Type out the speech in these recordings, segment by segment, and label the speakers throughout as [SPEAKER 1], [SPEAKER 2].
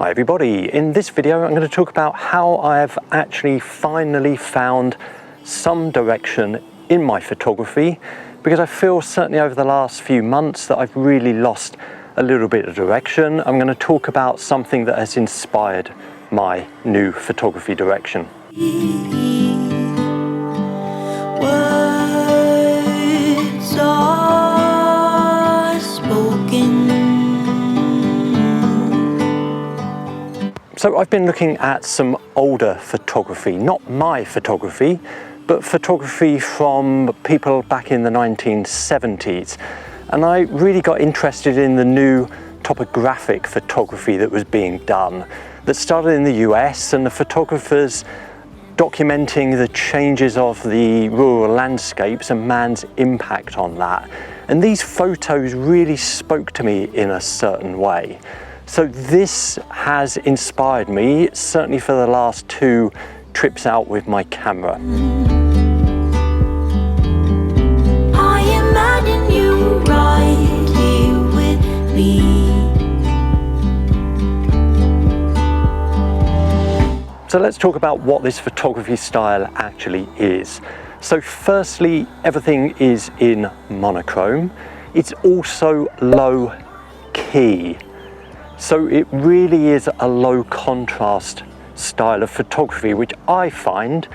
[SPEAKER 1] Hi everybody, in this video I'm going to talk about how I have actually finally found some direction in my photography, because I feel certainly over the last few months that I've really lost a little bit of direction. I'm going to talk about something that has inspired my new photography direction.
[SPEAKER 2] Words are spoken.
[SPEAKER 1] So I've been looking at some older photography, not my photography, but photography from people back in the 1970s. And I really got interested in the new topographic photography that was being done, that started in the US, and the photographers documenting the changes of the rural landscapes and man's impact on that. And these photos really spoke to me in a certain way. So this has inspired me, certainly for the last 2 trips out with my camera.
[SPEAKER 2] I imagine you right here with me.
[SPEAKER 1] So let's talk about what this photography style actually is. So firstly, everything is in monochrome. It's also low key. So it really is a low contrast style of photography, which I find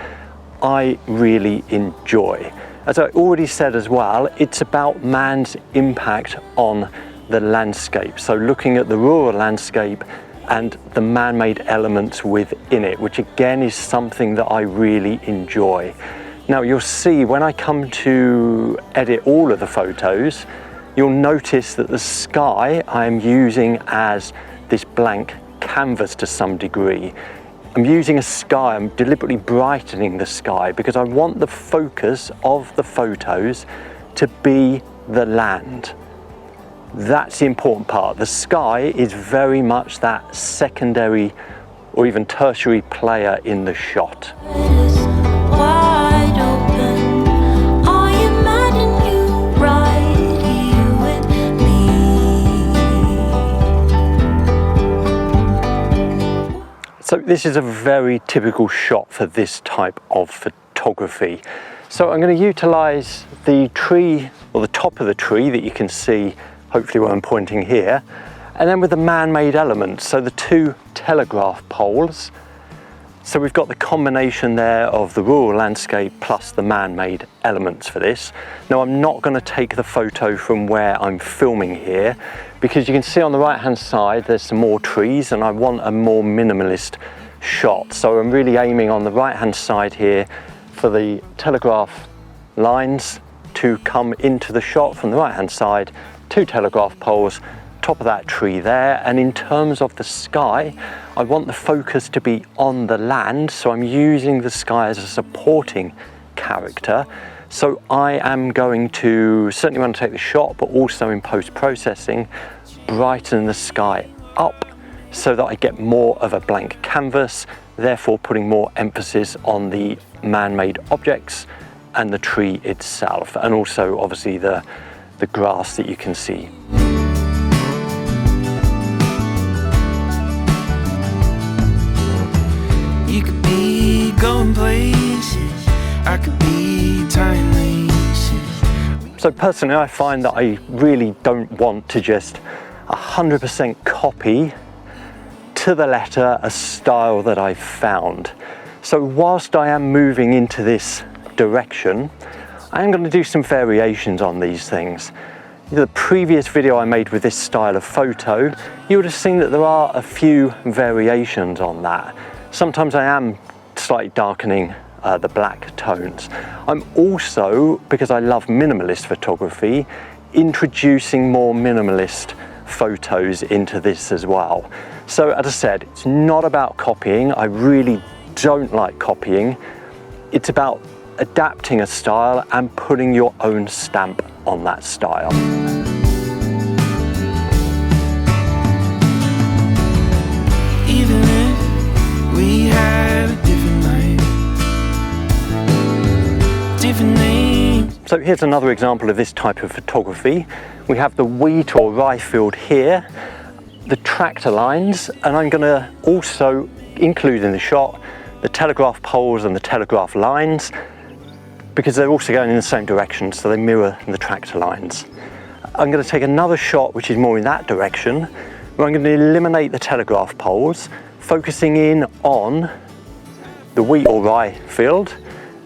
[SPEAKER 1] I really enjoy. As I already said as well, it's about man's impact on the landscape. So looking at the rural landscape and the man-made elements within it, which again is something that I really enjoy. Now you'll see when I come to edit all of the photos, you'll notice that the sky I'm using as this blank canvas to some degree. I'm using a sky, I'm deliberately brightening the sky because I want the focus of the photos to be the land. That's the important part. The sky is very much that secondary or even tertiary player in the shot.
[SPEAKER 2] Wide open. I imagine you right here with me.
[SPEAKER 1] So this is a very typical shot for this type of photography. So I'm going to utilize the tree, or the top of the tree that you can see hopefully where I'm pointing here, and then with the man-made elements, so the 2 telegraph poles. So we've got the combination there of the rural landscape plus the man-made elements for this. Now I'm not going to take the photo from where I'm filming here, because you can see on the right hand side there's some more trees and I want a more minimalist shot. So I'm really aiming on the right hand side here for the telegraph lines to come into the shot from the right hand side, 2 telegraph poles, top of that tree there. And in terms of the sky, I want the focus to be on the land, so I'm using the sky as a supporting character. So I am going to, certainly when I take the shot, but also in post-processing, brighten the sky up so that I get more of a blank canvas, therefore putting more emphasis on the man-made objects and the tree itself, and also obviously the grass that you can see.
[SPEAKER 3] You could be going places, I could be tying laces.
[SPEAKER 1] So personally I find that I really don't want to just 100% copy to the letter a style that I've found. So whilst I am moving into this direction, I am going to do some variations on these things. The previous video I made with this style of photo, you would have seen that there are a few variations on that. Sometimes I am slightly darkening the black tones. I'm also, because I love minimalist photography, introducing more minimalist photos into this as well. So as I said, it's not about copying. I really don't like copying. It's about adapting a style and putting your own stamp on that style.
[SPEAKER 3] Even if we had a different life, different names.
[SPEAKER 1] So here's another example of this type of photography. We have the wheat or rye field here. the tractor lines, and I'm going to also include in the shot the telegraph poles and the telegraph lines, because they're also going in the same direction, so they mirror the tractor lines. I'm going to take another shot which is more in that direction, where I'm going to eliminate the telegraph poles, focusing in on the wheat or rye field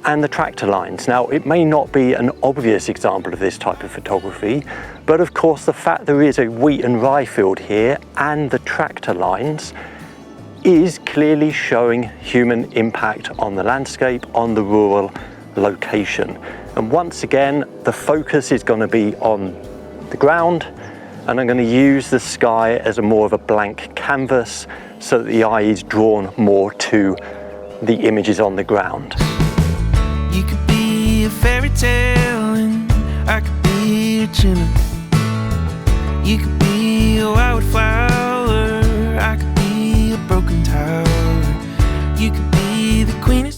[SPEAKER 1] and the tractor lines. Now, it may not be an obvious example of this type of photography, but of course the fact there is a wheat and rye field here and the tractor lines is clearly showing human impact on the landscape, on the rural location. And once again, the focus is going to be on the ground, and I'm going to use the sky as a more of a blank canvas so that the eye is drawn more to the images on the ground.
[SPEAKER 3] You could be a fairy tale and I could be a chimney. You could be a wild flower, I could be a broken tower. You could be the queen of